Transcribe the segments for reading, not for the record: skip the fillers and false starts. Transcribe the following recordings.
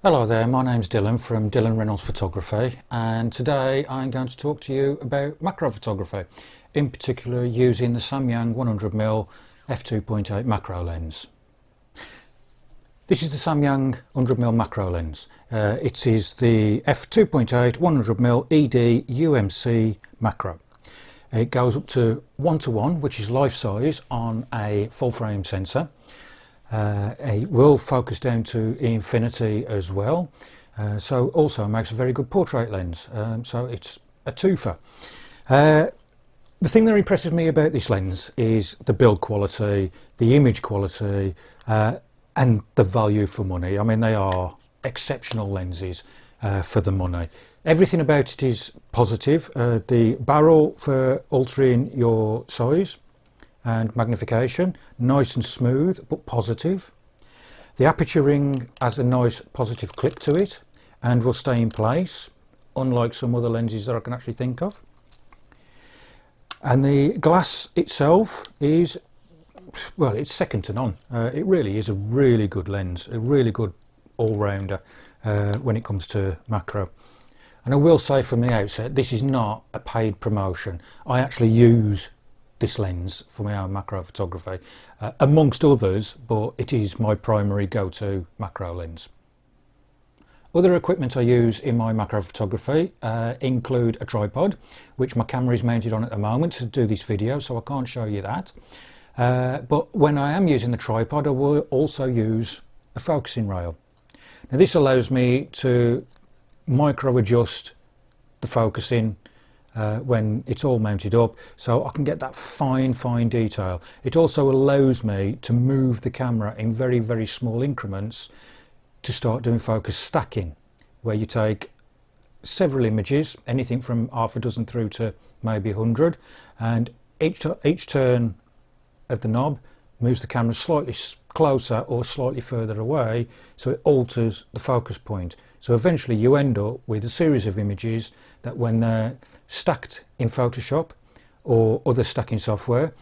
Hello there, my name's Dylan from Dylan Reynolds Photography, and today I'm going to talk to you about macro photography, in particular using the Samyang 100mm F2.8 macro lens. This is the Samyang 100mm macro lens. It is the F2.8 100mm ED UMC macro. It goes up to 1:1, which is life size on a full frame sensor. It will focus down to infinity as well, so also makes a very good portrait lens, so it's a twofer. The thing that impresses me about this lens is the build quality, the image quality, and the value for money. I mean, they are exceptional lenses for the money. Everything about it is positive. The barrel for altering your size and magnification, nice and smooth but positive. The aperture ring has a nice positive clip to it and will stay in place, unlike some other lenses that I can actually think of. And the glass itself is, well, it's second to none. It really is a really good lens, a really good all-rounder when it comes to macro. And I will say from the outset, this is not a paid promotion. I actually use this lens for my own macro photography, amongst others, but it is my primary go-to macro lens. Other equipment I use in my macro photography include a tripod, which my camera is mounted on at the moment to do this video, so I can't show you that. But when I am using the tripod, I will also use a focusing rail. Now this allows me to micro adjust the focusing when it's all mounted up, so I can get that fine detail. It also allows me to move the camera in very small increments to start doing focus stacking, where you take several images, anything from half a dozen through to maybe 100, and each turn of the knob moves the camera slightly closer or slightly further away, so it alters the focus point. So eventually you end up with a series of images that, when they're stacked in Photoshop or other stacking software,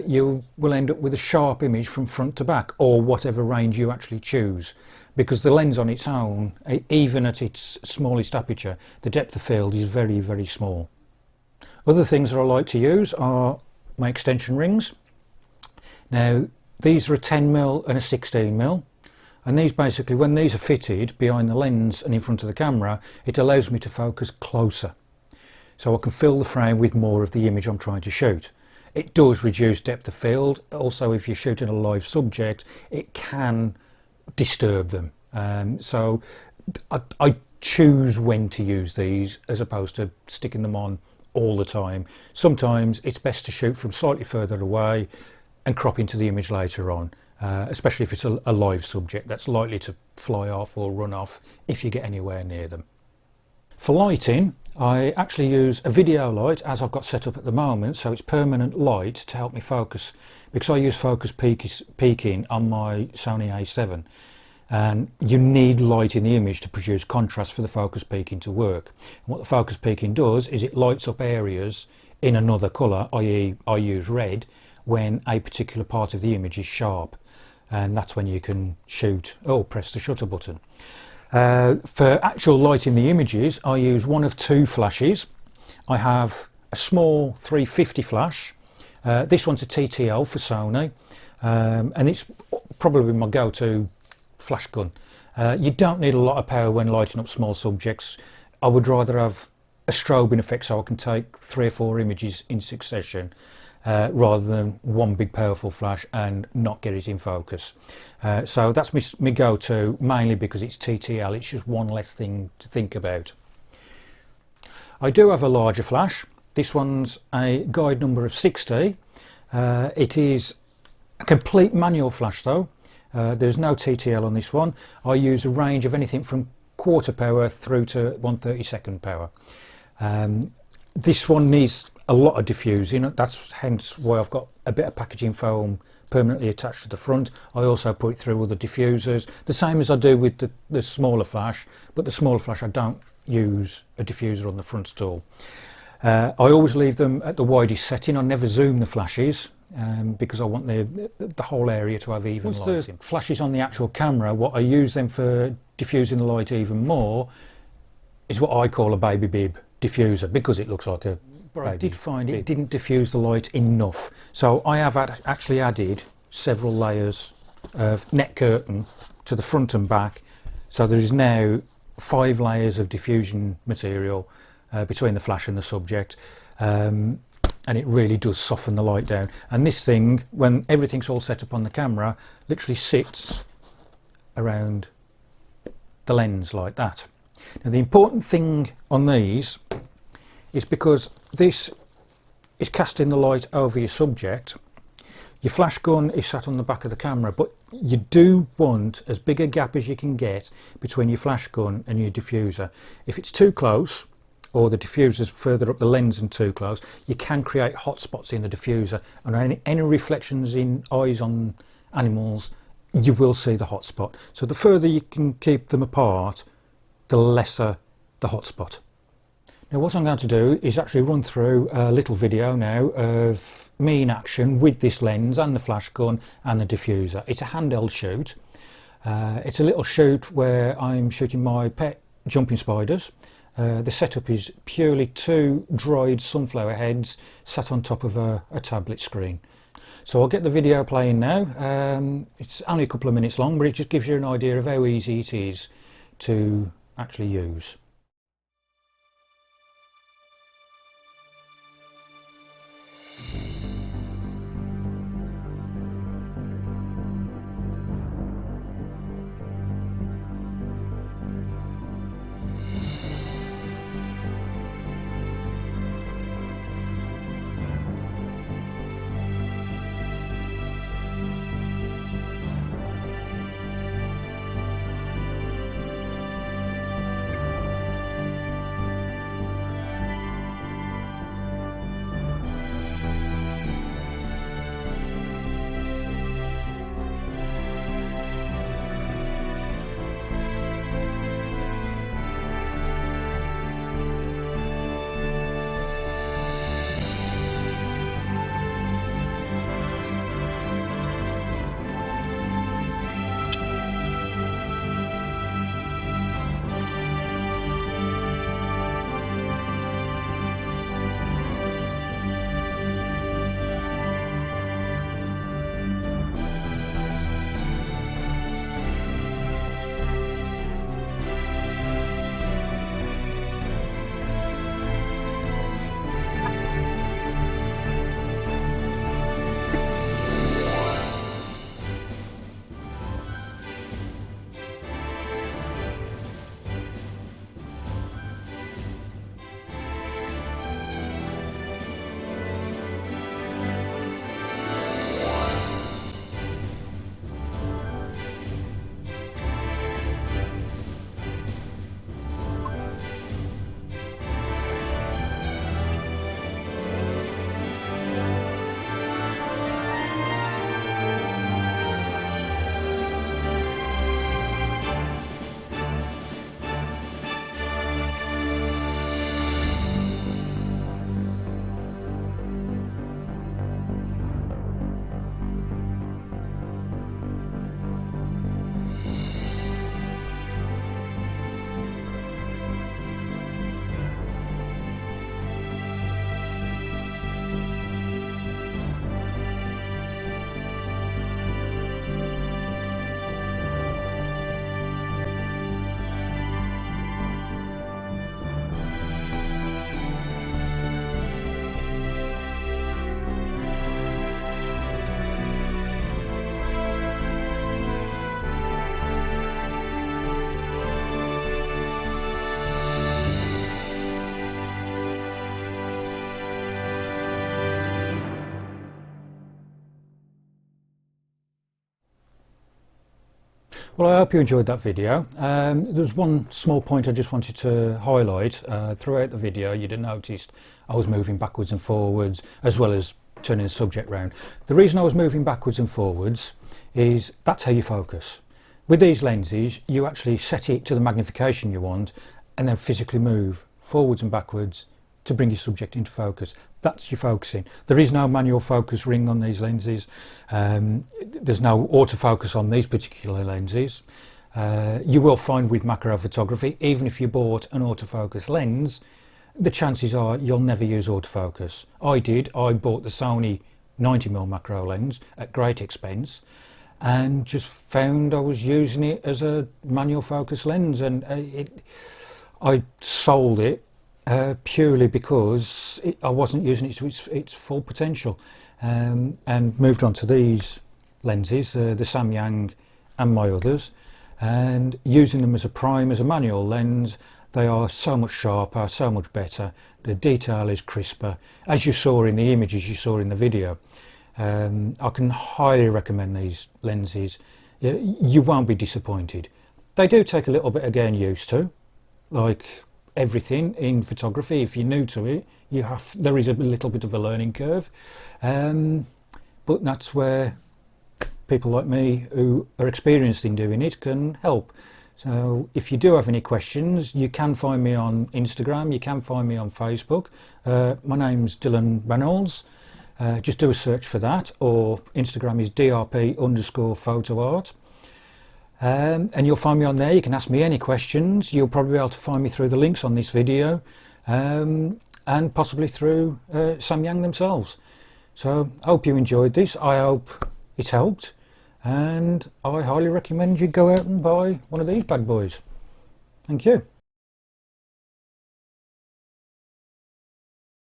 you will end up with a sharp image from front to back, or whatever range you actually choose, because the lens on its own, even at its smallest aperture, the depth of field is very small. Other things that I like to use are my extension rings. Now these are a 10mm and a 16mm, and these basically, when these are fitted behind the lens and in front of the camera, it allows me to focus closer, so I can fill the frame with more of the image I'm trying to shoot. It does reduce depth of field. Also, if you're shooting a live subject, it can disturb them, so I choose when to use these as opposed to sticking them on all the time. Sometimes it's best to shoot from slightly further away and crop into the image later on, especially if it's a live subject that's likely to fly off or run off if you get anywhere near them. For lighting, I actually use a video light, as I've got set up at the moment, so it's permanent light to help me focus, because I use focus peaking on my Sony A7, and you need light in the image to produce contrast for the focus peaking to work. And what the focus peaking does is it lights up areas in another colour, i.e. I use red, when a particular part of the image is sharp, and that's when you can shoot or press the shutter button. For actual lighting the images, I use one of two flashes. I have a small 350 flash. This one's a TTL for Sony, and it's probably my go-to flash gun. You don't need a lot of power when lighting up small subjects. I would rather have a strobing effect, so I can take 3 or 4 images in succession, rather than one big powerful flash and not get it in focus. So that's my go-to, mainly because it's TTL. It's just one less thing to think about. I do have a larger flash. This one's a guide number of 60. It is a complete manual flash though. There's no TTL on this one. I use a range of anything from quarter power through to 1/32 power. This one needs a lot of diffusing. That's hence why I've got a bit of packaging foam permanently attached to the front. I also put it through other diffusers, the same as I do with the smaller flash, but the smaller flash I don't use a diffuser on the front at all. I always leave them at the widest setting. I never zoom the flashes, because I want the whole area to have even lighting. Once the flash is on the actual camera, what I use then for diffusing the light even more is what I call a baby bib diffuser, because it looks like a baby. I did find it didn't diffuse the light enough, so I have actually added several layers of net curtain to the front and back, so there is now 5 layers of diffusion material between the flash and the subject, and it really does soften the light down. And this thing, when everything's all set up on the camera, literally sits around the lens like that. Now the important thing on these is, because this is casting the light over your subject, your flash gun is sat on the back of the camera, but you do want as big a gap as you can get between your flash gun and your diffuser. If it's too close, or the diffuser's further up the lens and too close, you can create hot spots in the diffuser, and any reflections in eyes on animals, you will see the hot spot. So the further you can keep them apart, the lesser the hot spot. Now what I'm going to do is actually run through a little video now of me in action with this lens and the flash gun and the diffuser. It's a handheld shoot. It's a little shoot where I'm shooting my pet jumping spiders. The setup is purely 2 dried sunflower heads sat on top of a tablet screen. So I'll get the video playing now. It's only a couple of minutes long, but it just gives you an idea of how easy it is to actually use. Well, I hope you enjoyed that video. There's one small point I just wanted to highlight. Throughout the video you'd have noticed I was moving backwards and forwards as well as turning the subject round. The reason I was moving backwards and forwards is that's how you focus. With these lenses you actually set it to the magnification you want and then physically move forwards and backwards to bring your subject into focus. That's your focusing. There is no manual focus ring on these lenses. There's no autofocus on these particular lenses. You will find with macro photography, even if you bought an autofocus lens, the chances are you'll never use autofocus. I bought the Sony 90mm macro lens at great expense and just found I was using it as a manual focus lens, and I sold it purely because I wasn't using it to its full potential, and moved on to these lenses, the Samyang and my others, and using them as a prime, as a manual lens. They are so much sharper, so much better. The detail is crisper, as you saw in the images you saw in the video. I can highly recommend these lenses. You won't be disappointed. They do take a little bit of getting used to, like everything in photography. If you're new to it, there is a little bit of a learning curve, but that's where people like me who are experienced in doing it can help. So if you do have any questions, you can find me on Instagram, you can find me on Facebook. My name's Dylan Reynolds. Just do a search for that, or Instagram is drp_photoart. And you'll find me on there. You can ask me any questions. You'll probably be able to find me through the links on this video, and possibly through Samyang themselves. So I hope you enjoyed this. I hope it helped, and I highly recommend you go out and buy one of these bad boys. Thank you.